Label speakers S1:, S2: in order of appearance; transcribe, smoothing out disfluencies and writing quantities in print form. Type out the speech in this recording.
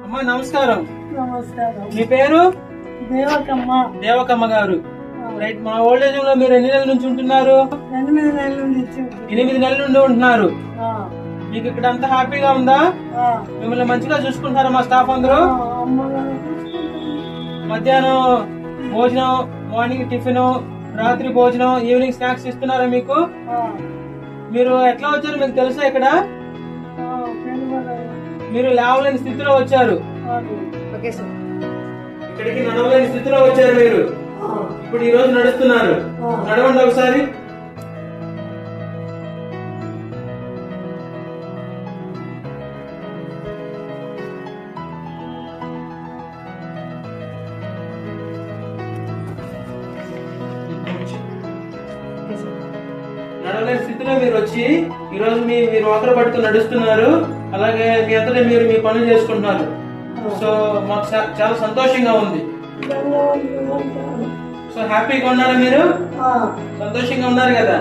S1: అమ్మా నమస్కారం.
S2: నమస్కారం.
S1: మీ పేరు?
S2: దేవకమ్మ.
S1: దేవకమ్మ గారు. రైట్. మా ఓల్డ్ ఏజ్ లో మీరు ఎన్ని నెలల నుంచి ఉంటున్నారు?
S2: 8 నెలల నుంచి.
S1: 8 నెలల నుండి ఉంటున్నారు. మీకు ఇక్కడ అంతా హ్యాపీగా ఉందా? మిమ్మల్ని మంచిగా చూసుకుంటారా మా స్టాఫ్ అందరూ? మధ్యాహ్నం భోజనం, మార్నింగ్ టిఫిన్, రాత్రి భోజనం, ఈవినింగ్ స్నాక్స్ ఇస్తున్నారా మీకు? మీరు ఎట్లా వచ్చారు మీకు తెలుసా? ఇక్కడ మీరు లేవలేని స్థితిలో వచ్చారు. ఇక్కడికి నడవలేని స్థితిలో వచ్చారు మీరు. ఇప్పుడు ఈ రోజు నడుస్తున్నారు. నడవండి ఒకసారి. నడవలేని స్థితిలో మీరు వచ్చి ఈ రోజు మీరు ఒకరు పట్టుకుని నడుస్తున్నారు. అలాగే మీ అంతటా మీరు మీ పనులు చేసుకుంటున్నారు. సో మాకు చాలా సంతోషంగా ఉంది. సో హ్యాపీగా ఉన్నారా మీరు? సంతోషంగా ఉన్నారు కదా?